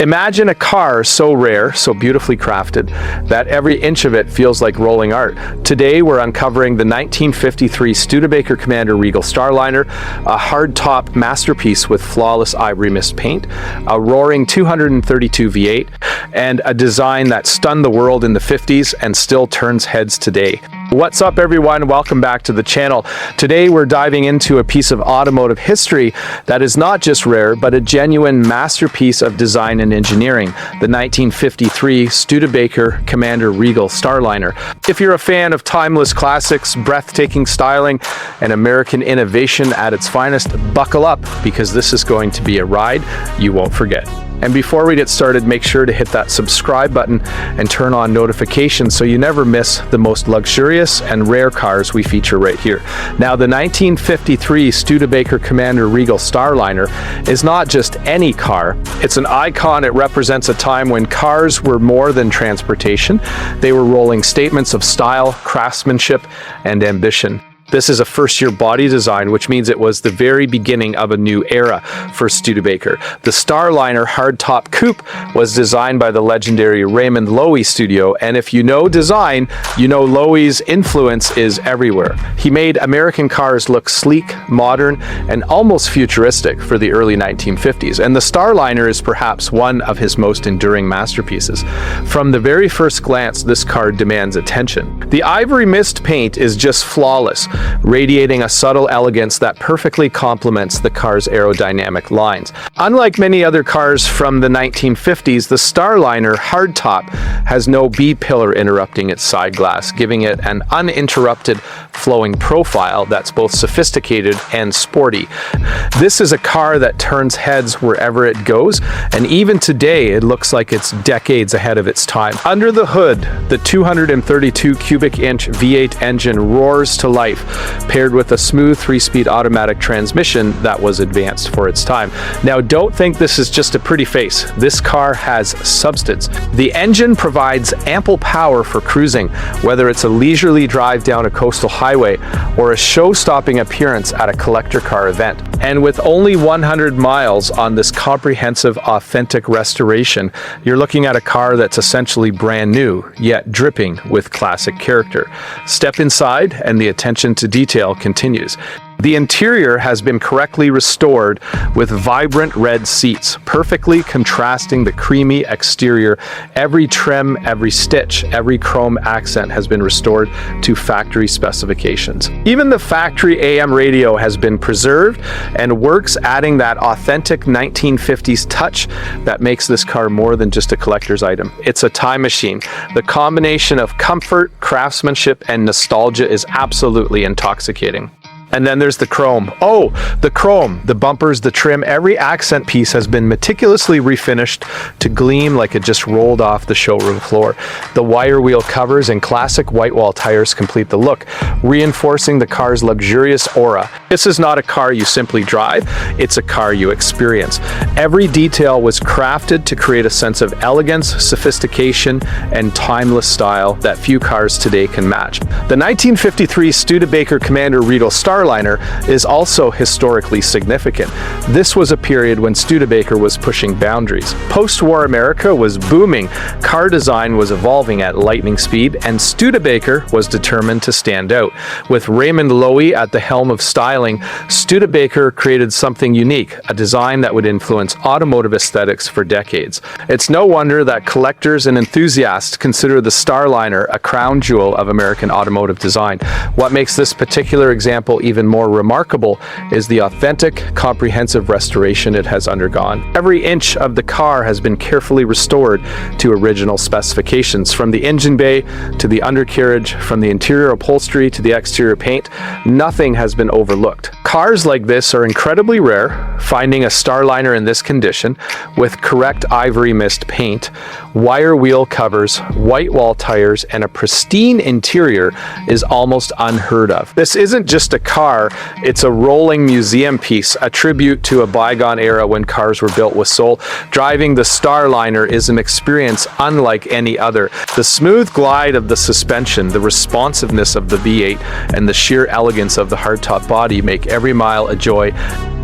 Imagine a car so rare, so beautifully crafted, that every inch of it feels like rolling art. Today we're uncovering the 1953 Studebaker Commander Regal Starliner, a hardtop masterpiece with flawless Ivory Mist paint, a roaring 232 V8, and a design that stunned the world in the 50s and still turns heads today. What's up everyone, welcome back to the channel. Today we're diving into a piece of automotive history that is not just rare, but a genuine masterpiece of design and engineering, the 1953 Studebaker Commander Regal Starliner. If you're a fan of timeless classics, breathtaking styling, and American innovation at its finest, buckle up because this is going to be a ride you won't forget. And before we get started, make sure to hit that subscribe button and turn on notifications so you never miss the most luxurious and rare cars we feature right here. Now, the 1953 Studebaker Commander Regal Starliner is not just any car. It's an icon. It represents a time when cars were more than transportation. They were rolling statements of style, craftsmanship, and ambition. This is a first-year body design, which means it was the very beginning of a new era for Studebaker. The Starliner hardtop coupe was designed by the legendary Raymond Loewy Studio, and if you know design, you know Loewy's influence is everywhere. He made American cars look sleek, modern, and almost futuristic for the early 1950s, and the Starliner is perhaps one of his most enduring masterpieces. From the very first glance, this car demands attention. The Ivory Mist paint is just flawless, radiating a subtle elegance that perfectly complements the car's aerodynamic lines. Unlike many other cars from the 1950s, the Starliner hardtop has no B-pillar interrupting its side glass, giving it an uninterrupted flowing profile that's both sophisticated and sporty. This is a car that turns heads wherever it goes, and even today it looks like it's decades ahead of its time. Under the hood, the 232 cubic inch V8 engine roars to life, paired with a smooth 3-speed automatic transmission that was advanced for its time. Now, don't think this is just a pretty face. This car has substance. The engine provides ample power for cruising, whether it's a leisurely drive down a coastal highway or a show-stopping appearance at a collector car event. And with only 100 miles on this comprehensive, authentic restoration, you're looking at a car that's essentially brand new, yet dripping with classic character. Step inside and the attention to detail continues. The interior has been correctly restored with vibrant red seats, perfectly contrasting the creamy exterior. Every trim, every stitch, every chrome accent has been restored to factory specifications. Even the factory AM radio has been preserved and works, adding that authentic 1950s touch that makes this car more than just a collector's item. It's a time machine. The combination of comfort, craftsmanship, and nostalgia is absolutely intoxicating. And then there's the chrome. Oh, the chrome, the bumpers, the trim, every accent piece has been meticulously refinished to gleam like it just rolled off the showroom floor. The wire wheel covers and classic whitewall tires complete the look, reinforcing the car's luxurious aura. This is not a car you simply drive, it's a car you experience. Every detail was crafted to create a sense of elegance, sophistication, and timeless style that few cars today can match. The 1953 Studebaker Commander Regal Starliner is also historically significant. This was a period when Studebaker was pushing boundaries. Post-war America was booming, car design was evolving at lightning speed, and Studebaker was determined to stand out. With Raymond Loewy at the helm of styling, Studebaker created something unique, a design that would influence automotive aesthetics for decades. It's no wonder that collectors and enthusiasts consider the Starliner a crown jewel of American automotive design. What makes this particular example even more remarkable is the authentic, comprehensive restoration it has undergone. Every inch of the car has been carefully restored to original specifications, from the engine bay to the undercarriage, from the interior upholstery to the exterior paint. Nothing has been overlooked. Cars like this are incredibly rare. Finding a Starliner in this condition, with correct Ivory Mist paint, wire wheel covers, white wall tires, and a pristine interior is almost unheard of. This isn't just a car, it's a rolling museum piece, a tribute to a bygone era when cars were built with soul. Driving the Starliner is an experience unlike any other. The smooth glide of the suspension, the responsiveness of the V8, and the sheer elegance of the hardtop body make every mile a joy.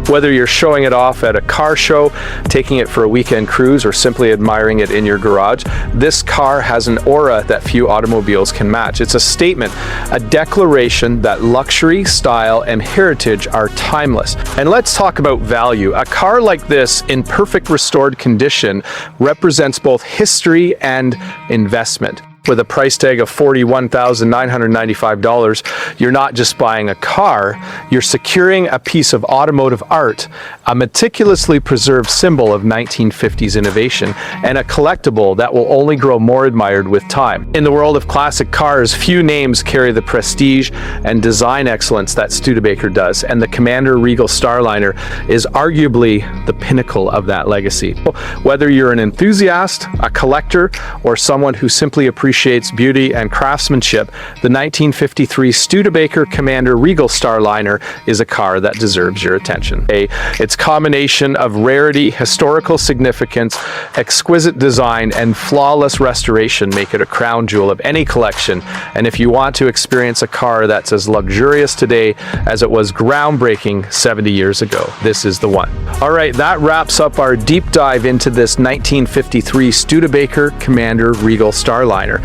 Whether you're showing it off at a car show, taking it for a weekend cruise, or simply admiring it in your garage, this car has an aura that few automobiles can match. It's a statement, a declaration that luxury, style, and heritage are timeless. And let's talk about value. A car like this, in perfect restored condition, represents both history and investment. With a price tag of $41,995, you're not just buying a car, you're securing a piece of automotive art, a meticulously preserved symbol of 1950s innovation, and a collectible that will only grow more admired with time. In the world of classic cars, few names carry the prestige and design excellence that Studebaker does, and the Commander Regal Starliner is arguably the pinnacle of that legacy. Whether you're an enthusiast, a collector, or someone who simply appreciates beauty and craftsmanship, the 1953 Studebaker Commander Regal Starliner is a car that deserves your attention. Its combination of rarity, historical significance, exquisite design, and flawless restoration make it a crown jewel of any collection. And if you want to experience a car that's as luxurious today as it was groundbreaking 70 years ago, this is the one. All right, that wraps up our deep dive into this 1953 Studebaker Commander Regal Starliner.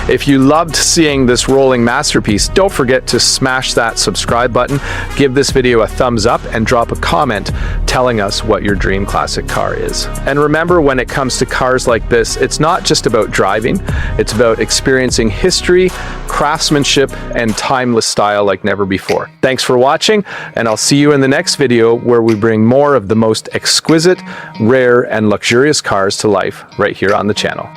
If you loved seeing this rolling masterpiece, don't forget to smash that subscribe button, give this video a thumbs up, and drop a comment telling us what your dream classic car is. And remember, when it comes to cars like this, it's not just about driving, it's about experiencing history, craftsmanship, and timeless style like never before. Thanks for watching, and I'll see you in the next video where we bring more of the most exquisite, rare, and luxurious cars to life right here on the channel.